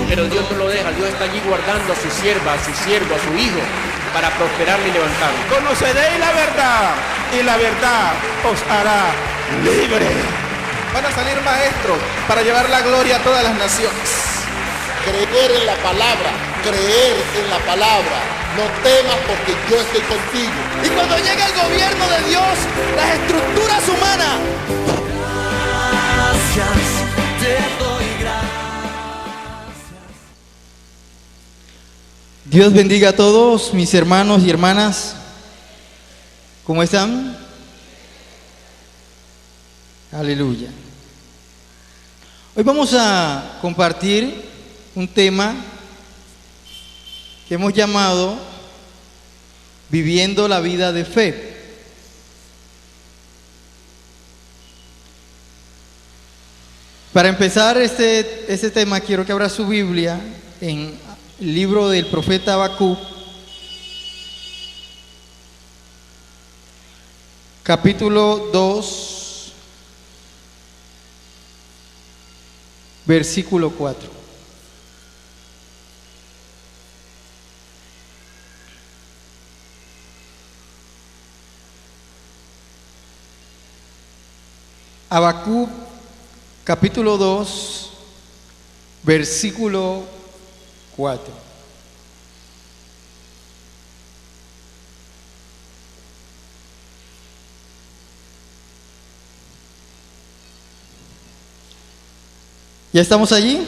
Pero Dios no lo deja, Dios está allí guardando a su sierva, a su siervo, a su hijo, para prosperarle y levantarlo. Conoceréis la verdad y la verdad os hará libre. Van a salir maestros para llevar la gloria a todas las naciones. Creer en la palabra, creer en la palabra. No temas porque yo estoy contigo. Y cuando llegue el gobierno de Dios, las estructuras humanas. Gracias, te doy gracias. Dios bendiga a todos mis hermanos y hermanas. ¿Cómo están? Aleluya. Hoy vamos a compartir un tema que hemos llamado Viviendo la vida de fe. Para empezar este tema, quiero que abra su Biblia en el libro del profeta Habacuc, capítulo 2, versículo 4. Habacuc, capítulo 2, versículo 4. ¿Ya estamos allí?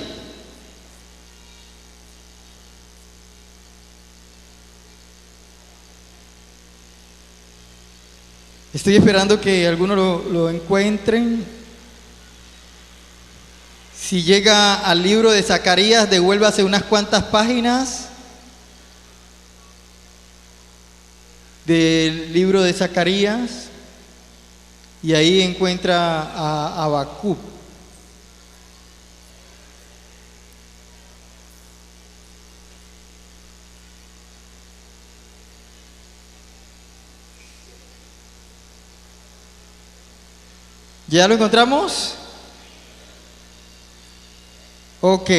Estoy esperando que algunos lo encuentren. Si llega al libro de Zacarías, devuélvase unas cuantas páginas del libro de Zacarías y ahí encuentra a Habacuc. ¿Ya lo encontramos? Ok.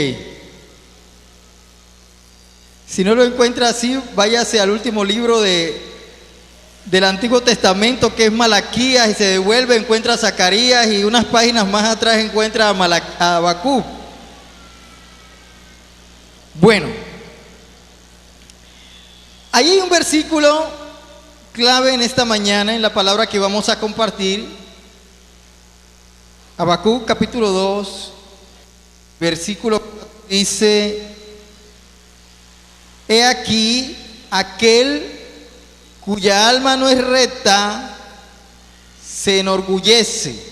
Si no lo encuentra así, váyase al último libro del Antiguo Testamento, que es Malaquías, y se devuelve, encuentra a Zacarías, y unas páginas más atrás encuentra a Habacuc. Bueno, ahí hay un versículo clave en esta mañana, en la palabra que vamos a compartir. Habacuc capítulo 2, versículo 4 dice: he aquí aquel cuya alma no es recta se enorgullece.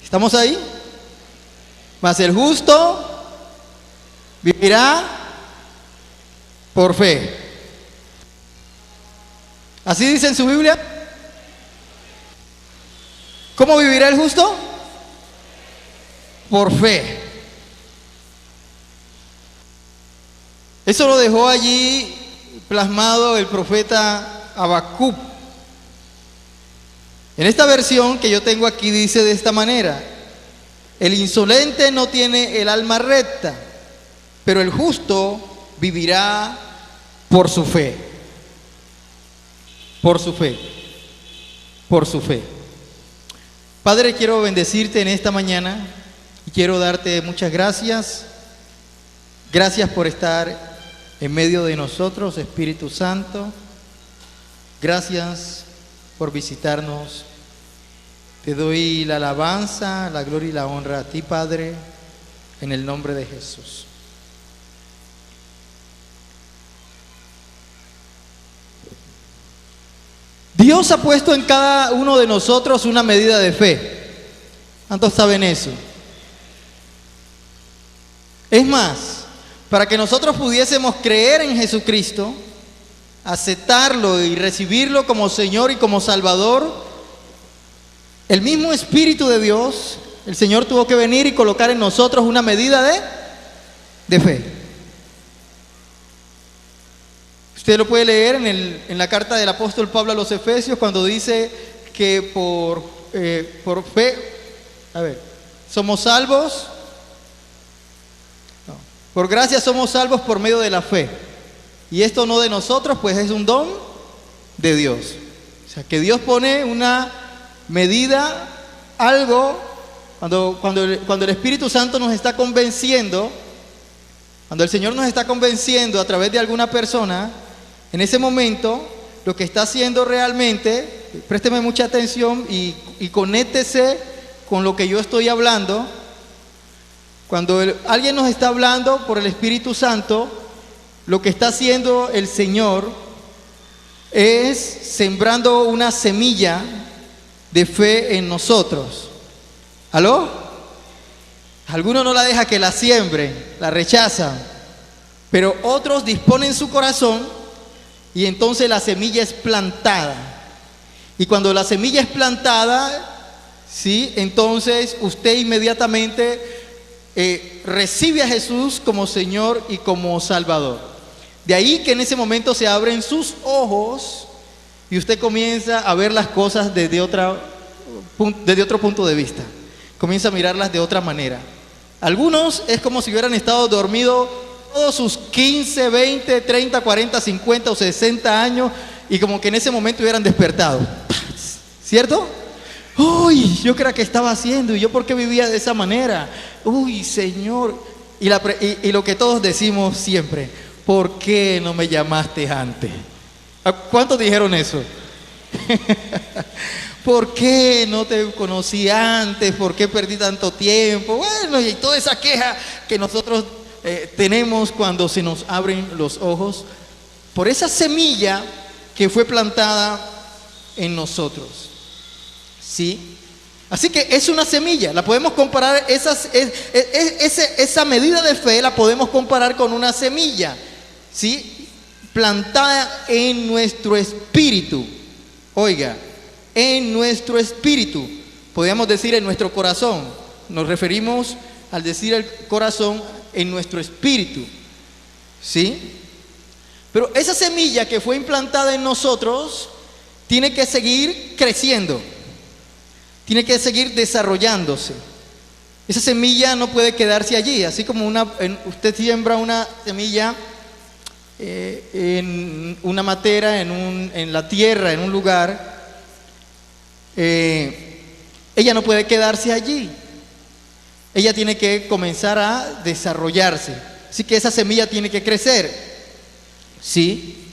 ¿Estamos ahí? Mas el justo vivirá por fe. ¿Así dice en su Biblia? ¿Cómo vivirá el justo? Por fe. Eso lo dejó allí plasmado el profeta Habacuc. En esta versión que yo tengo aquí dice de esta manera: el insolente no tiene el alma recta, pero el justo vivirá por su fe. Por su fe. Por su fe. Padre, quiero bendecirte en esta mañana y quiero darte muchas gracias. Gracias por estar en medio de nosotros, Espíritu Santo. Gracias por visitarnos. Te doy la alabanza, la gloria y la honra a ti, Padre, en el nombre de Jesús. Dios ha puesto en cada uno de nosotros una medida de fe. ¿Cuántos saben eso? Es más, para que nosotros pudiésemos creer en Jesucristo, aceptarlo y recibirlo como Señor y como Salvador, el mismo Espíritu de Dios, el Señor tuvo que venir y colocar en nosotros una medida de fe. Usted lo puede leer en la carta del apóstol Pablo a los Efesios, cuando dice que por fe, somos salvos Por gracia somos salvos por medio de la fe. Y esto no de nosotros, pues es un don de Dios. O sea, que Dios pone una medida, algo, cuando el Espíritu Santo nos está convenciendo, cuando el Señor nos está convenciendo a través de alguna persona, en ese momento, lo que está haciendo realmente, présteme mucha atención y conéctese con lo que yo estoy hablando. Cuando alguien nos está hablando por el Espíritu Santo, lo que está haciendo el Señor es sembrando una semilla de fe en nosotros. ¿Aló? Algunos no la deja que la siembren, la rechazan, pero otros disponen su corazón y entonces la semilla es plantada. Y cuando la semilla es plantada, ¿sí? Entonces usted inmediatamente recibe a Jesús como Señor y como Salvador. De ahí que en ese momento se abren sus ojos y usted comienza a ver las cosas desde otro punto de vista. Comienza a mirarlas de otra manera. Algunos es como si hubieran estado dormidos todos sus 15, 20, 30, 40, 50 o 60 años y como que en ese momento hubieran despertado. ¿Cierto? Uy, yo creo que estaba haciendo y yo por qué vivía de esa manera. Uy, Señor. Y lo que todos decimos siempre, ¿por qué no me llamaste antes? ¿Cuántos dijeron eso? ¿Por qué no te conocí antes? ¿Por qué perdí tanto tiempo? Bueno, y toda esa queja que nosotros tenemos cuando se nos abren los ojos por esa semilla que fue plantada en nosotros. ¿Sí? Así que es una semilla, la podemos comparar, esa medida de fe la podemos comparar con una semilla, ¿sí? Plantada en nuestro espíritu. Oiga, en nuestro espíritu, podríamos decir en nuestro corazón. Nos referimos al decir el corazón en nuestro espíritu, ¿sí? Pero esa semilla que fue implantada en nosotros tiene que seguir creciendo, tiene que seguir desarrollándose. Esa semilla no puede quedarse allí, así como usted siembra una semilla en una matera, en la tierra, en un lugar. Ella no puede quedarse allí. Ella tiene que comenzar a desarrollarse. Así que esa semilla tiene que crecer, ¿sí?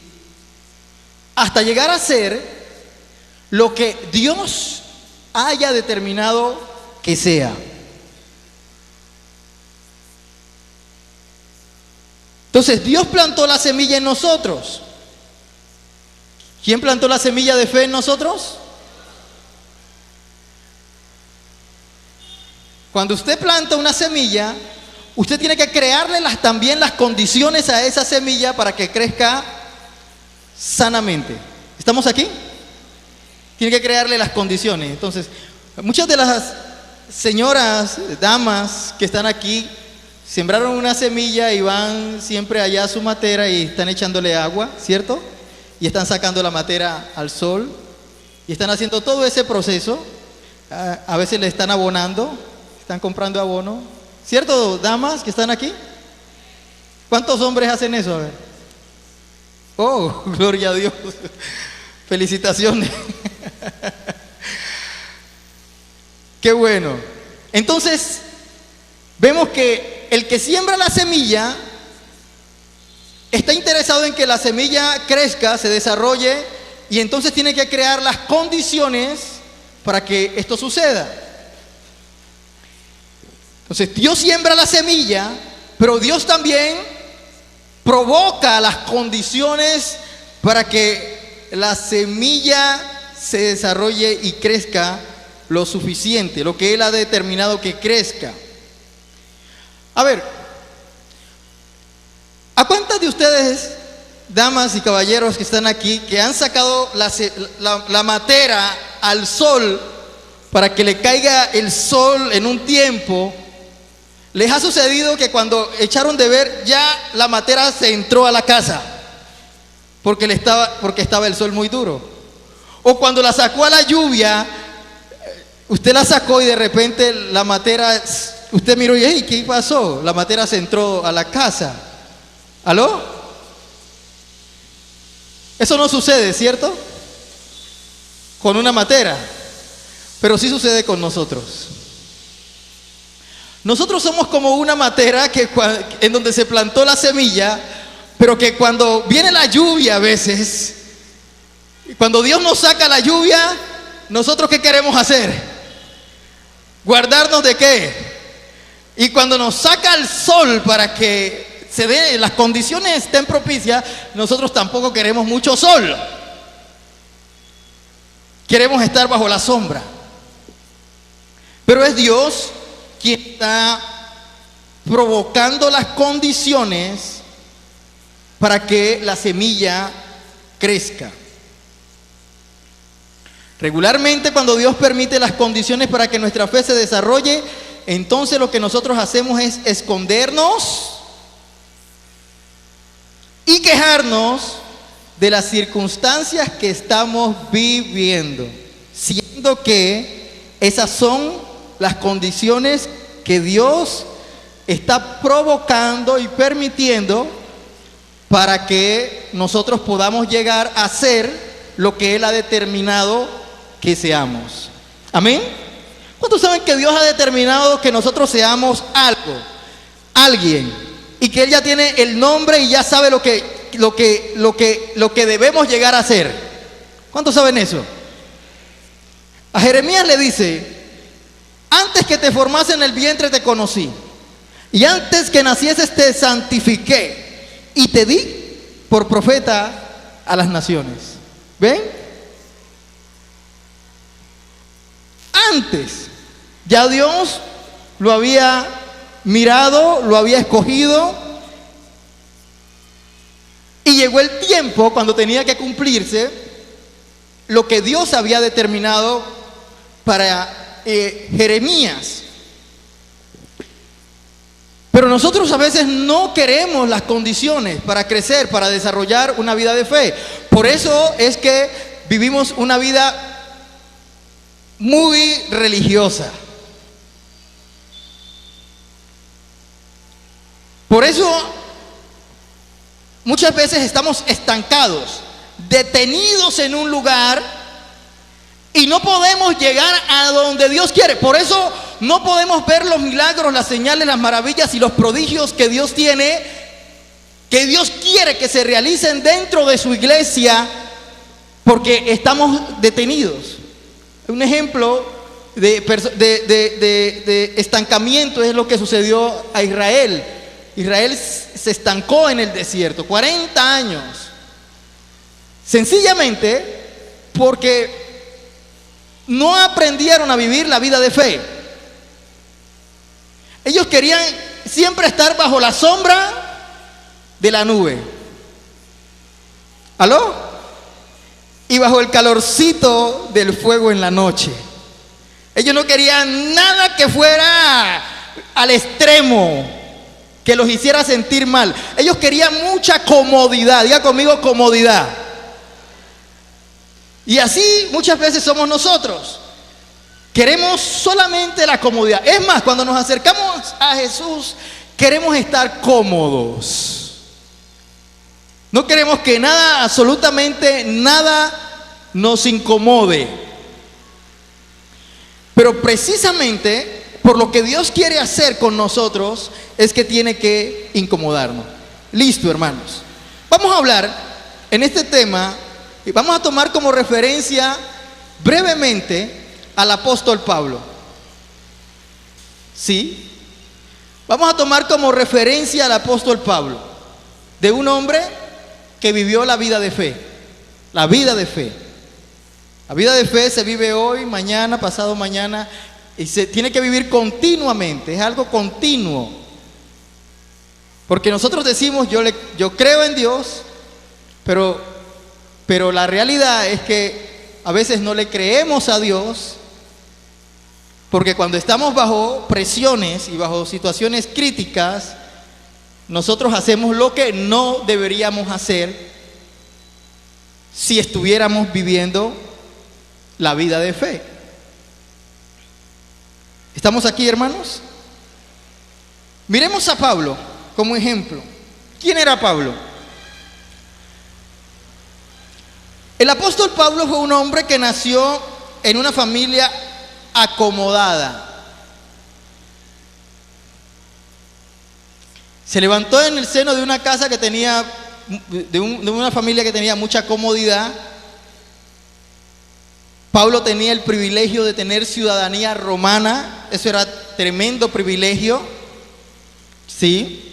Hasta llegar a ser lo que Dios haya determinado que sea. Entonces Dios plantó la semilla en nosotros. ¿Quién plantó la semilla de fe en nosotros? Cuando usted planta una semilla, usted tiene que crearle también las condiciones a esa semilla para que crezca sanamente. ¿Estamos aquí? Tiene que crearle las condiciones. Entonces, muchas de las señoras, damas que están aquí, sembraron una semilla y van siempre allá a su matera y están echándole agua, ¿cierto? Y están sacando la matera al sol y están haciendo todo ese proceso. A veces le están abonando, están comprando abono, ¿cierto, damas que están aquí? ¿Cuántos hombres hacen eso? A ver. Oh, gloria a Dios. Felicitaciones. Qué bueno. Entonces, vemos que el que siembra la semilla está interesado en que la semilla crezca, se desarrolle, y entonces tiene que crear las condiciones para que esto suceda. Entonces Dios siembra la semilla, pero Dios también provoca las condiciones para que la semilla se desarrolle y crezca lo suficiente, lo que Él ha determinado que crezca. A ver, ¿a cuántas de ustedes, damas y caballeros que están aquí, que han sacado la matera al sol para que le caiga el sol en un tiempo, les ha sucedido que cuando echaron de ver ya la matera se entró a la casa porque estaba el sol muy duro? O cuando la sacó a la lluvia, usted la sacó y de repente la matera usted miró y, hey, ¿qué pasó? La matera se entró a la casa. ¿Aló? Eso no sucede, ¿cierto? Con una matera. Pero sí sucede con nosotros. Nosotros somos como una matera en donde se plantó la semilla, pero que cuando viene la lluvia a veces, cuando Dios nos saca la lluvia, ¿nosotros qué queremos hacer? ¿Guardarnos de qué? Y cuando nos saca el sol para que las condiciones estén propicias, nosotros tampoco queremos mucho sol. Queremos estar bajo la sombra. Pero es Dios quien está provocando las condiciones para que la semilla crezca. Regularmente, cuando Dios permite las condiciones para que nuestra fe se desarrolle, entonces lo que nosotros hacemos es escondernos y quejarnos de las circunstancias que estamos viviendo, siendo que esas son las condiciones que Dios está provocando y permitiendo para que nosotros podamos llegar a ser lo que Él ha determinado que seamos. Amén. ¿Cuántos saben que Dios ha determinado que nosotros seamos algo, alguien, y que Él ya tiene el nombre y ya sabe lo que debemos llegar a ser? ¿Cuántos saben eso? A Jeremías le dice: antes que te formase en el vientre te conocí, y antes que nacieses te santifiqué, y te di por profeta a las naciones. ¿Ven? Antes ya Dios lo había mirado, lo había escogido, y llegó el tiempo cuando tenía que cumplirse lo que Dios había determinado para Jeremías. Pero nosotros a veces no queremos las condiciones para crecer, para desarrollar una vida de fe. Por eso es que vivimos una vida muy religiosa. Por eso muchas veces estamos estancados, detenidos en un lugar, y no podemos llegar a donde Dios quiere. Por eso no podemos ver los milagros, las señales, las maravillas y los prodigios que Dios tiene, que Dios quiere que se realicen dentro de su iglesia, porque estamos detenidos. Un ejemplo de estancamiento es lo que sucedió a Israel. Israel se estancó en el desierto 40 años, sencillamente porque no aprendieron a vivir la vida de fe. Ellos querían siempre estar bajo la sombra de la nube. ¿Aló? Y bajo el calorcito del fuego en la noche. Ellos no querían nada que fuera al extremo, que los hiciera sentir mal. Ellos querían mucha comodidad. Diga conmigo, comodidad. Y así muchas veces somos nosotros. Queremos solamente la comodidad. Es más, cuando nos acercamos a Jesús, queremos estar cómodos. No queremos que nada, absolutamente nada, nos incomode. Pero precisamente por lo que Dios quiere hacer con nosotros es que tiene que incomodarnos. Listo, hermanos. Vamos a hablar en este tema y vamos a tomar como referencia brevemente al apóstol Pablo. ¿Sí? Vamos a tomar como referencia al apóstol Pablo, de un hombre que vivió la vida de fe. La vida de fe. La vida de fe se vive hoy, mañana, pasado mañana, y se tiene que vivir continuamente. Es algo continuo. Porque nosotros decimos, yo creo en Dios, pero la realidad es que a veces no le creemos a Dios, porque cuando estamos bajo presiones y bajo situaciones críticas, nosotros hacemos lo que no deberíamos hacer si estuviéramos viviendo la vida de fe. ¿Estamos aquí, hermanos? Miremos a Pablo como ejemplo. ¿Quién era Pablo? El apóstol Pablo fue un hombre que nació en una familia acomodada. Se levantó en el seno de una casa que tenía, de una familia que tenía mucha comodidad. Pablo tenía el privilegio de tener ciudadanía romana. Eso era tremendo privilegio. ¿Sí?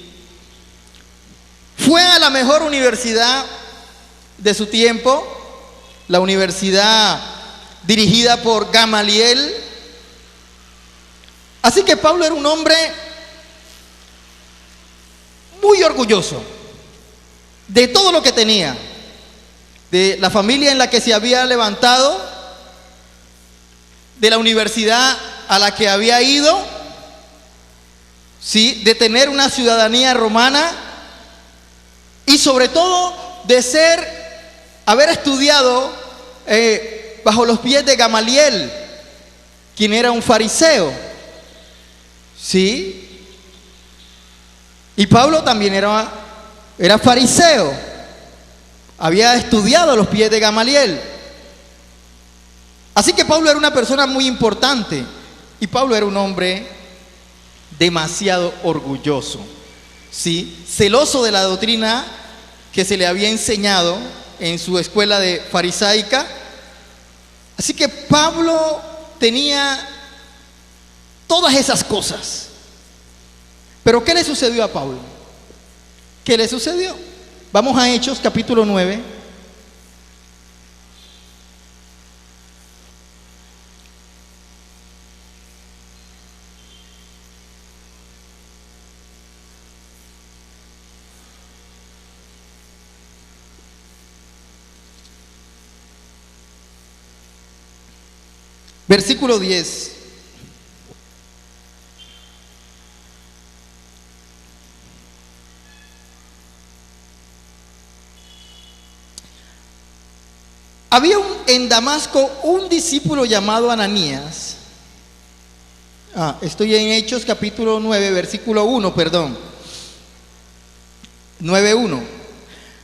Fue a la mejor universidad de su tiempo, la universidad dirigida por Gamaliel. Así que Pablo era un hombre muy orgulloso de todo lo que tenía, de la familia en la que se había levantado, de la universidad a la que había ido, ¿sí? De tener una ciudadanía romana y sobre todo de haber estudiado bajo los pies de Gamaliel, quien era un fariseo, ¿sí? Y Pablo también era fariseo, había estudiado a los pies de Gamaliel. Así que Pablo era una persona muy importante y Pablo era un hombre demasiado orgulloso, ¿sí? Celoso de la doctrina que se le había enseñado en su escuela de farisaica. Así que Pablo tenía todas esas cosas. Pero ¿qué le sucedió a Pablo? ¿Qué le sucedió? Vamos a Hechos capítulo 9. Versículo 10. Había en Damasco un discípulo llamado Ananías. Estoy en Hechos capítulo 9, versículo 1, perdón. 9:1.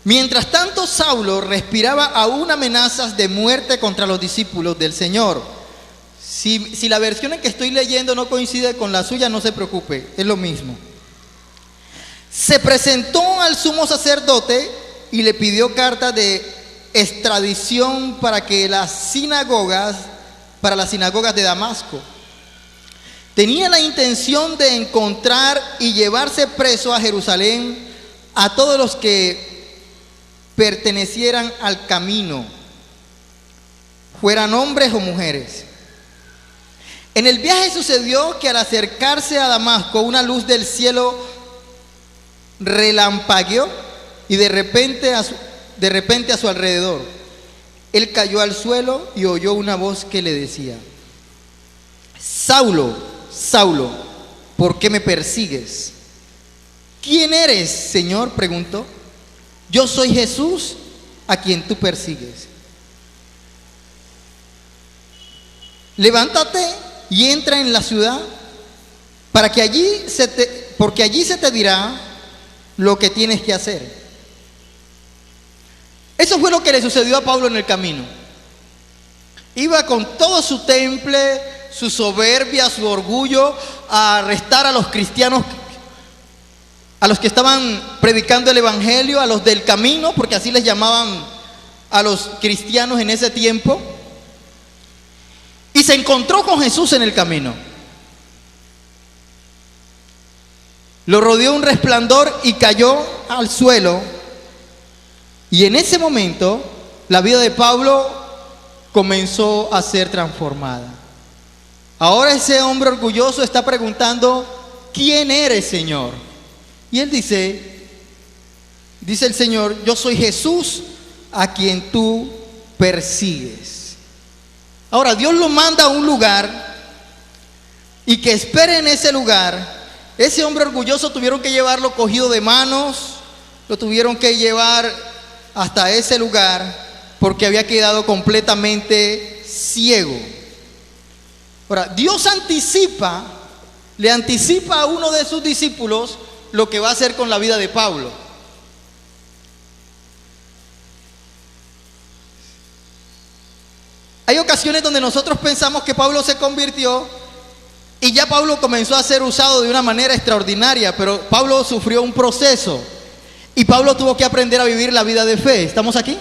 Mientras tanto, Saulo respiraba aún amenazas de muerte contra los discípulos del Señor. Si la versión en que estoy leyendo no coincide con la suya, no se preocupe, es lo mismo. Se presentó al sumo sacerdote y le pidió carta de extradición para las sinagogas de Damasco. Tenía la intención de encontrar y llevarse preso a Jerusalén a todos los que pertenecieran al camino, fueran hombres o mujeres. En el viaje sucedió que al acercarse a Damasco, una luz del cielo relampagueó y de repente a su alrededor. Él cayó al suelo y oyó una voz que le decía: Saulo, Saulo, ¿por qué me persigues? ¿Quién eres, Señor?, preguntó. Yo soy Jesús, a quien tú persigues. Levántate y entra en la ciudad, porque allí se te dirá lo que tienes que hacer. Eso fue lo que le sucedió a Pablo en el camino. Iba con todo su temple, su soberbia, su orgullo, a arrestar a los cristianos, a los que estaban predicando el evangelio, a los del camino, porque así les llamaban a los cristianos en ese tiempo. Y se encontró con Jesús en el camino. Lo rodeó un resplandor y cayó al suelo. Y en ese momento, la vida de Pablo comenzó a ser transformada. Ahora ese hombre orgulloso está preguntando: ¿quién eres, Señor? Y él dice el Señor: yo soy Jesús, a quien tú persigues. Ahora Dios lo manda a un lugar y que espere en ese lugar. Ese hombre orgulloso tuvieron que llevarlo cogido de manos, lo tuvieron que llevar hasta ese lugar porque había quedado completamente ciego. Ahora, Dios anticipa le anticipa a uno de sus discípulos lo que va a hacer con la vida de Pablo. Hay ocasiones donde nosotros pensamos que Pablo se convirtió y ya Pablo comenzó a ser usado de una manera extraordinaria, pero Pablo sufrió un proceso y Pablo tuvo que aprender a vivir la vida de fe. ¿Estamos aquí?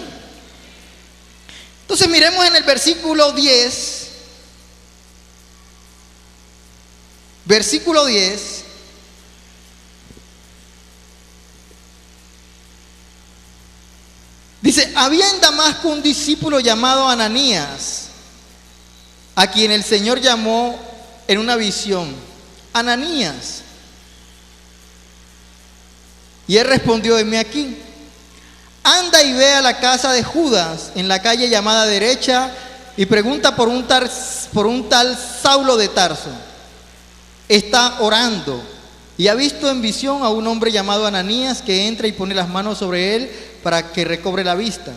Entonces miremos en el versículo 10. Versículo 10. Dice, había en Damasco un discípulo llamado Ananías, a quien el Señor llamó en una visión: Ananías. Y él respondió: heme aquí. Anda y ve a la casa de Judas, en la calle llamada Derecha, y pregunta por un tal Saulo de Tarso. Está orando y ha visto en visión a un hombre llamado Ananías que entra y pone las manos sobre él para que recobre la vista.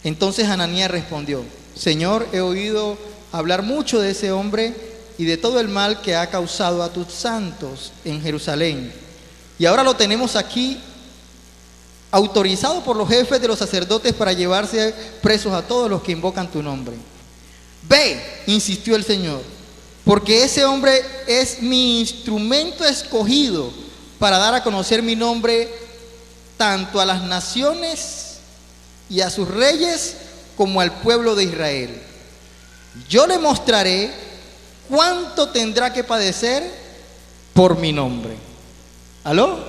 Entonces Ananías respondió: Señor, he oído hablar mucho de ese hombre y de todo el mal que ha causado a tus santos en Jerusalén. Y ahora lo tenemos aquí, autorizado por los jefes de los sacerdotes para llevarse presos a todos los que invocan tu nombre. Ve, insistió el Señor, porque ese hombre es mi instrumento escogido para dar a conocer mi nombre tanto a las naciones y a sus reyes como al pueblo de Israel. Yo le mostraré cuánto tendrá que padecer por mi nombre. ¿Aló?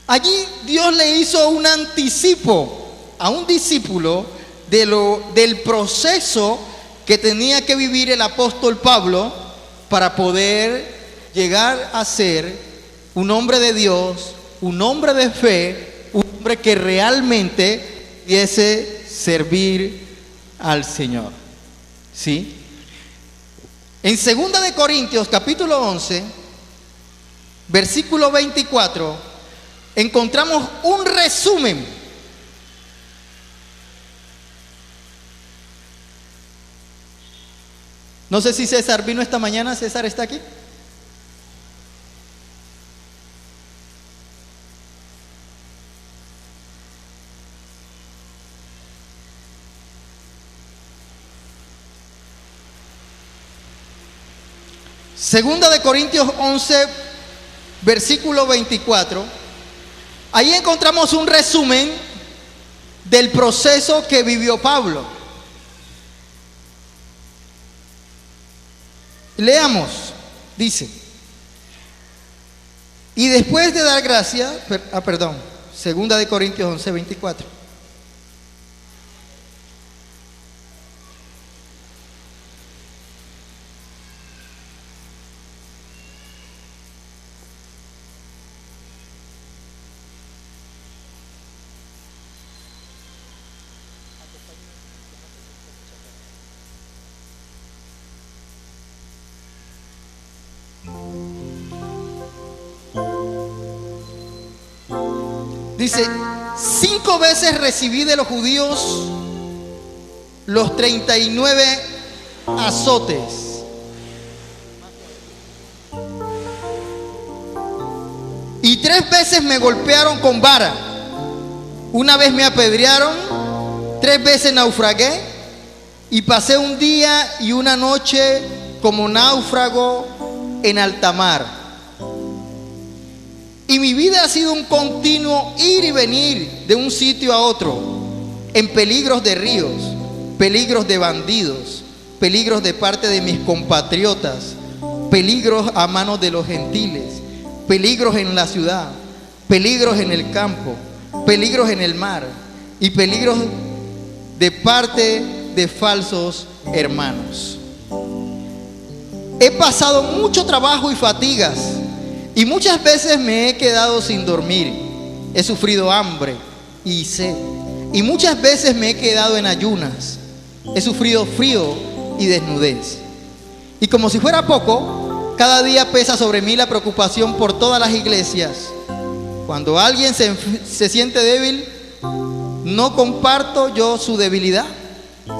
Allí Dios le hizo un anticipo a un discípulo del proceso que tenía que vivir el apóstol Pablo para poder llegar a ser un hombre de Dios, un hombre de fe, un hombre que realmente pudiese servir al Señor. ¿Sí? En 2 de Corintios capítulo 11, versículo 24, encontramos un resumen No sé si César vino esta mañana. ¿César está aquí? Segunda de Corintios 11, versículo 24. Ahí encontramos un resumen del proceso que vivió Pablo. Leamos, dice: y después de dar gracia, Segunda de Corintios 11, 24. Dice: 5 veces recibí de los judíos los 39 azotes, y 3 veces me golpearon con vara. Una vez me apedrearon, 3 veces naufragué, y pasé un día y una noche como náufrago en alta mar. Y mi vida ha sido un continuo ir y venir de un sitio a otro, en peligros de ríos, peligros de bandidos, peligros de parte de mis compatriotas, peligros a manos de los gentiles, peligros en la ciudad, peligros en el campo, peligros en el mar y peligros de parte de falsos hermanos. He pasado mucho trabajo y fatigas, y muchas veces me he quedado sin dormir. He sufrido hambre y sed, y muchas veces me he quedado en ayunas. He sufrido frío y desnudez. Y como si fuera poco, cada día pesa sobre mí la preocupación por todas las iglesias. Cuando alguien se siente débil, no comparto yo su debilidad.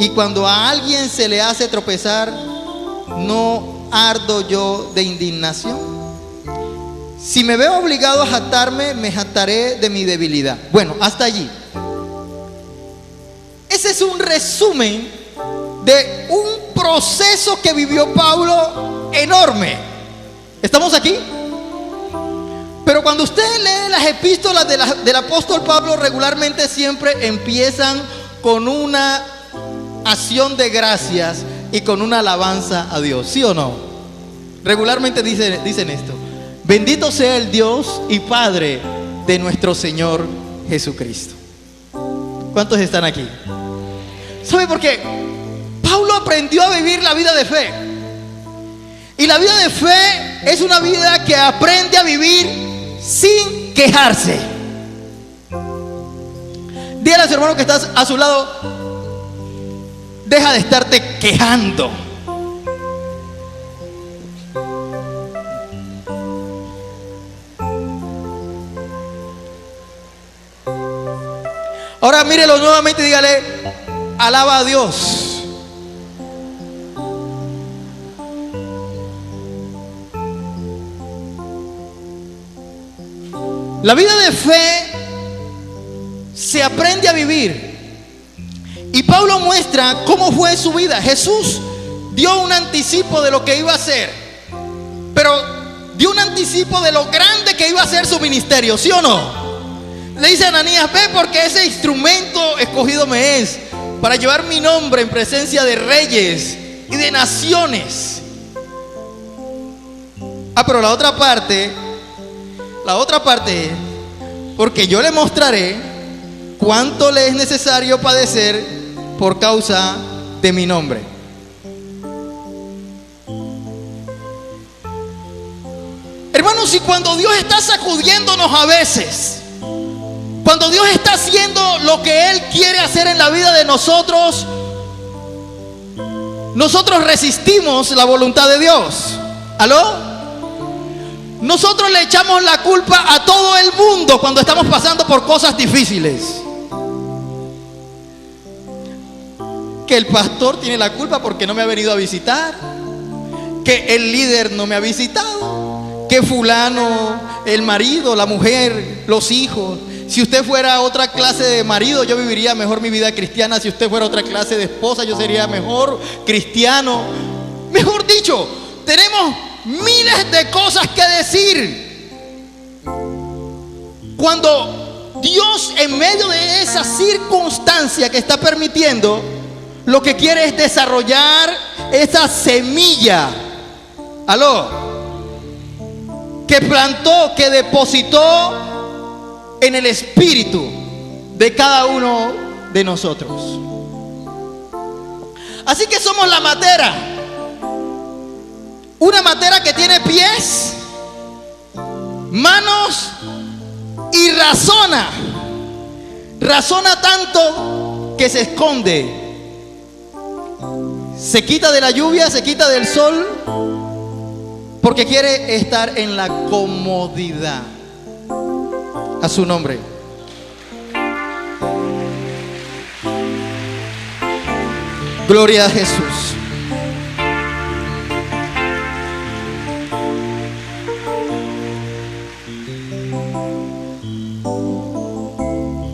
Y cuando a alguien se le hace tropezar, no ardo yo de indignación? Si me veo obligado a jactarme, me jactaré de mi debilidad. Bueno, hasta allí. Ese es un resumen de un proceso que vivió Pablo enorme. ¿Estamos aquí? Pero cuando usted lee las epístolas del apóstol Pablo, regularmente siempre empiezan con una acción de gracias y con una alabanza a Dios, ¿sí o no? Regularmente dicen esto: bendito sea el Dios y Padre de nuestro Señor Jesucristo. ¿Cuántos están aquí? ¿Sabe por qué? Pablo aprendió a vivir la vida de fe. Y la vida de fe es una vida que aprende a vivir sin quejarse. Dígale a su hermano que estás a su lado: deja de estarte quejando. Ahora mírelo nuevamente y dígale: alaba a Dios. La vida de fe se aprende a vivir. Y Pablo muestra cómo fue su vida. Jesús dio un anticipo de lo que iba a hacer, pero dio un anticipo de lo grande que iba a ser su ministerio, ¿sí o no? Le dice a Ananías: ve, porque ese instrumento escogido me es para llevar mi nombre en presencia de reyes y de naciones. Pero la otra parte es: porque yo le mostraré cuánto le es necesario padecer por causa de mi nombre. Hermanos, y cuando Dios está sacudiéndonos a veces, cuando Dios está haciendo lo que Él quiere hacer en la vida de nosotros, nosotros resistimos la voluntad de Dios. ¿Aló? Nosotros le echamos la culpa a todo el mundo cuando estamos pasando por cosas difíciles. Que el pastor tiene la culpa porque no me ha venido a visitar, que el líder no me ha visitado, que fulano, el marido, la mujer, los hijos. Si usted fuera otra clase de marido, yo viviría mejor mi vida cristiana. Si usted fuera otra clase de esposa, yo sería mejor cristiano. Mejor dicho, tenemos miles de cosas que decir. Cuando Dios, en medio de esa circunstancia que está permitiendo, lo que quiere es desarrollar esa semilla, que plantó, que depositó en el espíritu de cada uno de nosotros. Así que somos la matera, una matera que tiene pies, manos y razona tanto que se esconde, se quita de la lluvia, se quita del sol, porque quiere estar en la comodidad. A su nombre. Gloria a Jesús.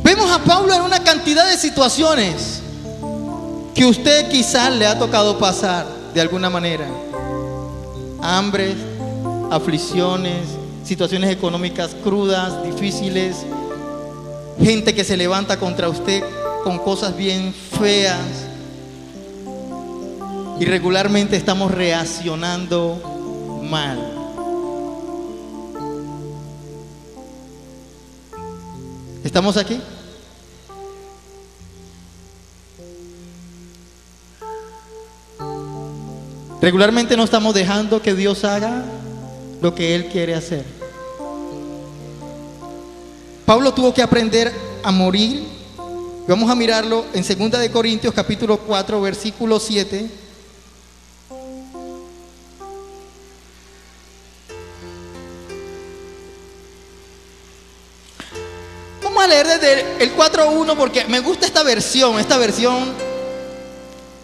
Vemos a Pablo en una cantidad de situaciones que usted quizás le ha tocado pasar de alguna manera. Hambres, aflicciones, situaciones económicas crudas, difíciles, gente que se levanta contra usted con cosas bien feas, y regularmente estamos reaccionando mal. ¿Estamos aquí? Regularmente no estamos dejando que Dios haga lo que Él quiere hacer. Pablo tuvo que aprender a morir. Vamos a mirarlo en 2 de Corintios capítulo 4 versículo 7. Vamos a leer desde el 4:1 porque me gusta esta versión. Esta versión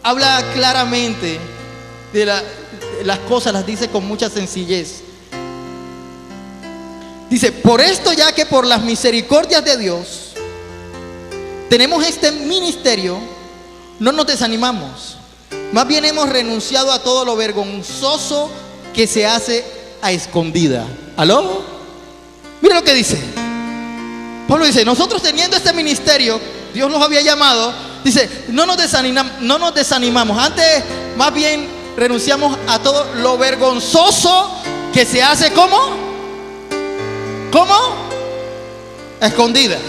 habla claramente de las cosas las dice con mucha sencillez. Dice, por esto ya que por las misericordias de Dios tenemos este ministerio, no nos desanimamos. Más bien hemos renunciado a todo lo vergonzoso que se hace a escondida. ¿Aló? Mira lo que dice. Pablo dice, nosotros teniendo este ministerio, Dios nos había llamado, dice, no nos desanimamos. Antes, más bien, renunciamos a todo lo vergonzoso que se hace, ¿cómo? ¿Cómo? A escondidas.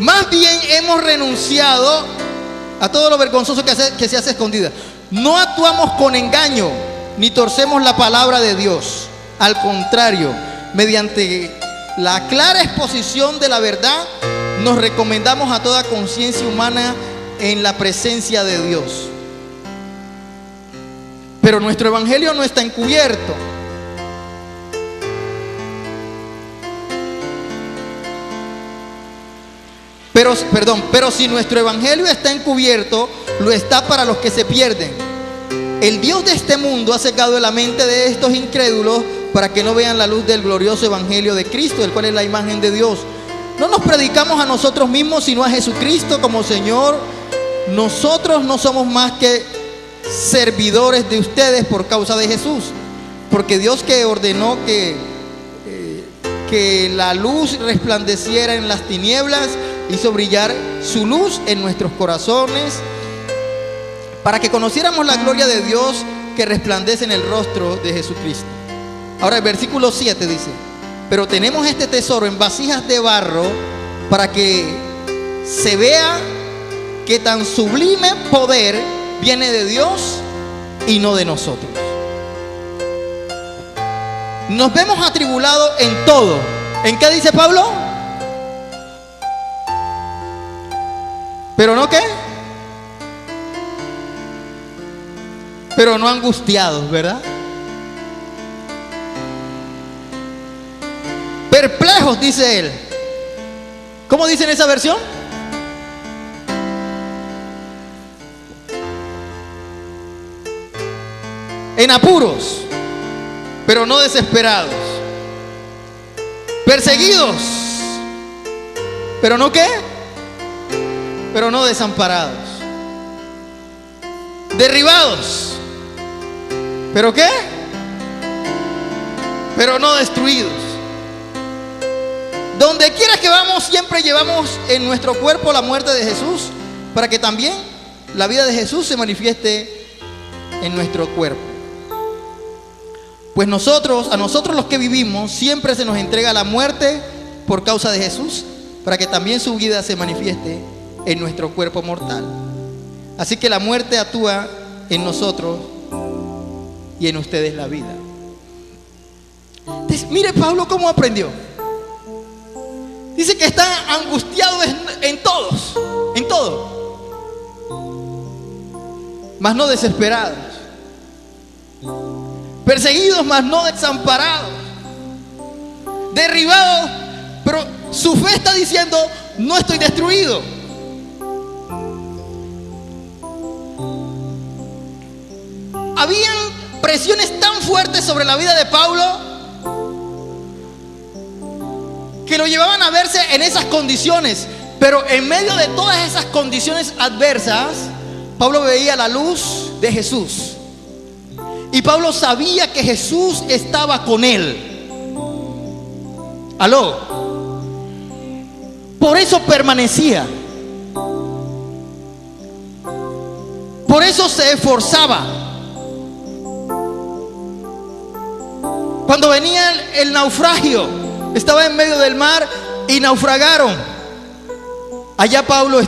Más bien hemos renunciado a todo lo vergonzoso que se hace a escondidas. No actuamos con engaño, ni torcemos la palabra de Dios. Al contrario, mediante la clara exposición de la verdad, nos recomendamos a toda conciencia humana en la presencia de Dios. Pero nuestro evangelio no está encubierto. Pero si nuestro evangelio está encubierto, lo está para los que se pierden. El Dios de este mundo ha cegado la mente de estos incrédulos para que no vean la luz del glorioso evangelio de Cristo, el cual es la imagen de Dios. No nos predicamos a nosotros mismos, sino a Jesucristo como Señor. Nosotros no somos más que servidores de ustedes por causa de Jesús, porque Dios que ordenó que la luz resplandeciera en las tinieblas, hizo brillar su luz en nuestros corazones para que conociéramos la gloria de Dios que resplandece en el rostro de Jesucristo. Ahora el versículo 7 dice, pero tenemos este tesoro en vasijas de barro para que se vea que tan sublime poder viene de Dios y no de nosotros. Nos vemos atribulados en todo. ¿En qué dice Pablo? ¿Pero no qué? Pero no angustiados, ¿verdad? Perplejos, dice él. ¿Cómo dice en esa versión? En apuros, pero no desesperados. Perseguidos, pero no qué, pero no desamparados. Derribados, pero qué, pero no destruidos. Donde quiera que vamos, siempre llevamos en nuestro cuerpo la muerte de Jesús, para que también la vida de Jesús se manifieste en nuestro cuerpo. Pues a nosotros los que vivimos, siempre se nos entrega la muerte por causa de Jesús, para que también su vida se manifieste en nuestro cuerpo mortal. Así que la muerte actúa en nosotros y en ustedes la vida. Entonces, mire Pablo cómo aprendió. Dice que están angustiados en todo, mas no desesperados. Perseguidos, mas no desamparados. Derribados, pero su fe está diciendo, no estoy destruido. Habían presiones tan fuertes sobre la vida de Pablo que lo llevaban a verse en esas condiciones. Pero en medio de todas esas condiciones adversas, Pablo veía la luz de Jesús. Y Pablo sabía que Jesús estaba con él. ¿Aló? Por eso permanecía. Por eso se esforzaba. Cuando venía el naufragio, estaba en medio del mar y naufragaron. Allá Pablo